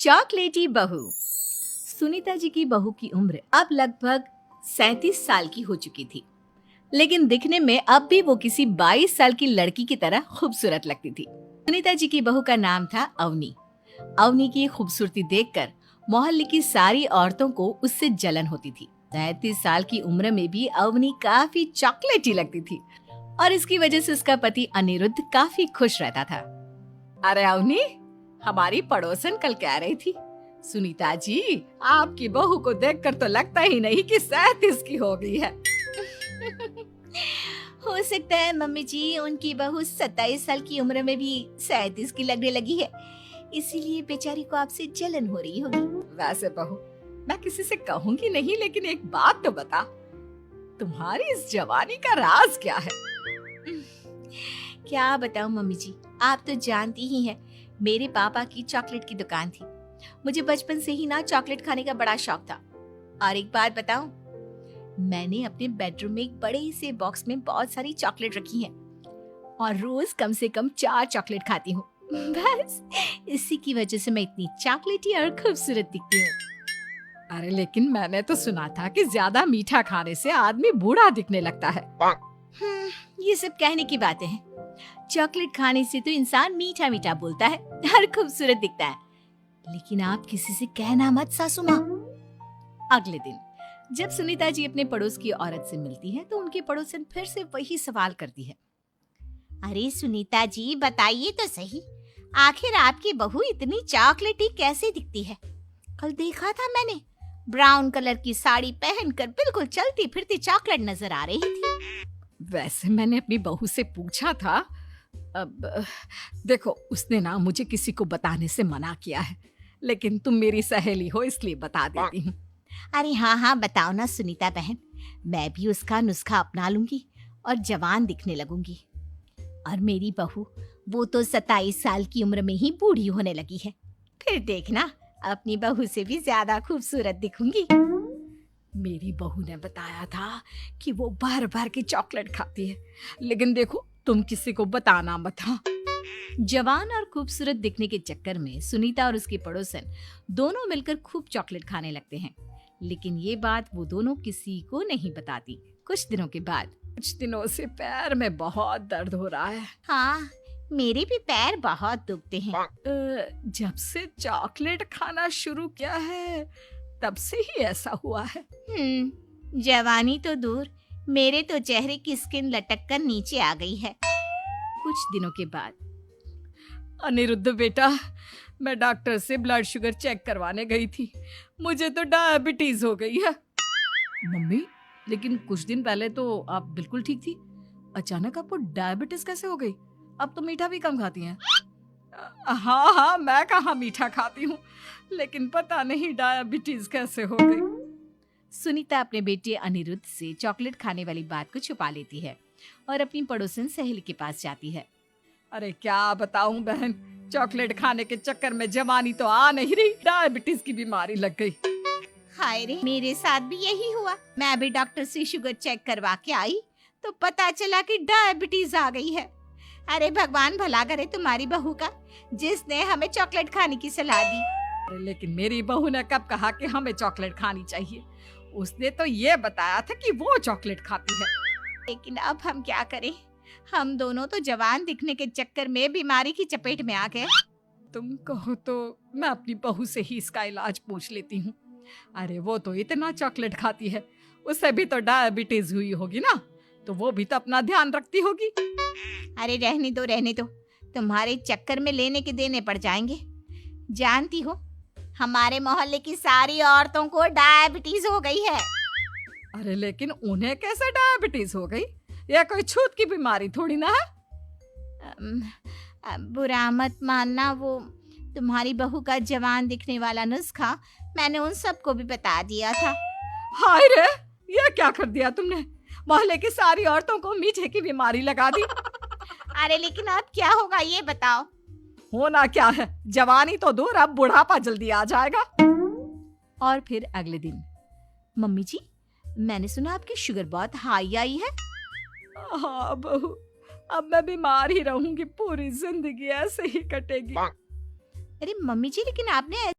चॉकलेटी बहू। सुनीता जी की बहू की उम्र अब लगभग 37 साल की हो चुकी थी, लेकिन दिखने में अब भी वो किसी 22 साल की लड़की की तरह खूबसूरत लगती थी। सुनीता जी की बहू का नाम था अवनी। अवनी की खूबसूरती देखकर मोहल्ले की सारी औरतों को उससे जलन होती थी। 37 साल की उम्र में भी अवनी काफी चॉकलेटी लगती थी और इसकी वजह से उसका पति अनिरुद्ध काफी खुश रहता था। अरे अवनी, हमारी पड़ोसन कल कह रही थी, सुनीता जी आपकी बहू को देखकर तो लगता ही नहीं कि 37 की हो गई है। हो सकता है मम्मी जी उनकी बहू 27 साल की उम्र में भी 37 की लगने लगी है, इसीलिए बेचारी को आपसे जलन हो रही होगी। वैसे बहू, मैं किसी से कहूंगी नहीं, लेकिन एक बात तो बता, तुम्हारी इस जवानी का राज क्या है? क्या बताऊं मम्मी जी, आप तो जानती ही हैं, मेरे पापा की चॉकलेट की दुकान थी। मुझे बचपन से ही ना चॉकलेट खाने का बड़ा शौक था। और एक बात बताऊं, मैंने अपने बेडरूम में एक बड़े से बॉक्स में बहुत सारी चॉकलेट रखी हैं और रोज कम से कम 4 चॉकलेट खाती हूँ। बस इसी की वजह से मैं इतनी चॉकलेटी और खूबसूरत दिखती हूँ। अरे लेकिन मैंने तो सुना था कि ज्यादा मीठा खाने से आदमी बूढ़ा दिखने लगता है। ये सब कहने की बातें हैं। चॉकलेट खाने से तो इंसान मीठा मीठा बोलता है और खूबसूरत दिखता है। लेकिन आप किसी से कहना मत सासू माँ। अगले दिन जब सुनीता जी अपने पड़ोस की औरत से मिलती है तो उनकी पड़ोसन फिर से वही सवाल करती है। अरे सुनीता जी बताइए तो सही, आखिर आपकी बहू इतनी चॉकलेटी कैसे दिखती है? कल देखा था मैंने, ब्राउन कलर की साड़ी पहनकर बिल्कुल चलती फिरती चॉकलेट नजर आ रही थी। वैसे मैंने अपनी बहू से पूछा था। अब देखो, उसने ना मुझे किसी को बताने से मना किया है, लेकिन तुम मेरी सहेली हो इसलिए बता देती हूँ। अरे हाँ बताओ ना सुनीता बहन, मैं भी उसका नुस्खा अपना लूंगी और जवान दिखने लगूंगी। और मेरी बहू, वो तो 27 साल की उम्र में ही बूढ़ी होने लगी है, फिर देखना अपनी बहू से भी ज्यादा खूबसूरत दिखूंगी। मेरी बहू ने बताया था कि वो भर भर के चॉकलेट खाती है, लेकिन देखो तुम किसी को बताना मत। हाँ। जवान और खूबसूरत दिखने के चक्कर में सुनीता और उसके पड़ोसन दोनों मिलकर खूब चॉकलेट खाने लगते हैं, लेकिन ये बात वो दोनों किसी को नहीं बताती। कुछ दिनों से पैर में बहुत दर्द हो रहा है। हाँ, मेरे भी पैर बहुत दुखते हैं। जब से चॉकलेट खाना शुरू किया है तब से ही ऐसा हुआ है। जवानी तो दूर, मेरे तो चेहरे की स्किन लटक कर नीचे आ गई है। कुछ दिनों के बाद, अनिरुद्ध बेटा, मैं डॉक्टर से ब्लड शुगर चेक करवाने गई थी, मुझे तो डायबिटीज हो गई है। मम्मी, लेकिन कुछ दिन पहले तो आप बिल्कुल ठीक थी, अचानक आपको डायबिटीज कैसे हो गई? अब तो मीठा भी कम खाती हैं। हाँ, मैं कहाँ मीठा खाती हूँ, लेकिन पता नहीं डायबिटीज कैसे हो गई। सुनीता अपने बेटे अनिरुद्ध से चॉकलेट खाने वाली बात को छुपा लेती है और अपनी पड़ोसन सहेली के पास जाती है। अरे क्या बताऊं बहन, चॉकलेट खाने के चक्कर में जवानी तो आ नहीं रही, डायबिटीज की बीमारी लग गई। हाय रे, मेरे साथ भी यही हुआ। मैं भी डॉक्टर से शुगर चेक करवा के आई तो पता चला कि डायबिटीज आ गई है। अरे भगवान भला करे तुम्हारी बहू का, जिसने हमें चॉकलेट खाने की सलाह दी। अरे लेकिन मेरी बहू ने कब कहा कि हमें चॉकलेट खानी चाहिए? उसने तो ये बताया था कि वो चॉकलेट खाती है। लेकिन अब हम क्या करें, हम दोनों तो जवान दिखने के चक्कर में बीमारी की चपेट में आ गए। तुम कहो तो मैं अपनी बहू से ही इसका इलाज पूछ लेती हूँ। अरे वो तो इतना चॉकलेट खाती है, उसे भी तो डायबिटीज हुई होगी ना, तो वो भी तो अपना ध्यान रखती होगी। अरे रहने दो, तुम्हारे चक्कर में लेने के देने पड़ जाएंगे। जानती हो, हमारे मोहल्ले की सारी औरतों को डायबिटीज हो गई है। अरे लेकिन उन्हें कैसे डायबिटीज हो गई? यह कोई छूत की बीमारी थोड़ी ना है। बुरा मत मानना, वो तुम्हारी बहू का जवान दिखने वाला नुस्खा मैंने उन सबको भी बता दिया था। हाय रे, ये क्या कर दिया तुमने? मोहल्ले की सारी औरतों को मीठे की बीमारी लगा दी। अरे लेकिन अब क्या होगा ये बताओ। होना क्या है, जवानी तो दूर, अब बुढ़ापा जल्दी आ जाएगा। और फिर अगले दिन, मम्मी जी, मैंने सुना आपकी शुगर बहुत हाई आई है। हाँ बहू, अब मैं बीमार ही रहूंगी, पूरी जिंदगी ऐसे ही कटेगी। अरे मम्मी जी, लेकिन आपने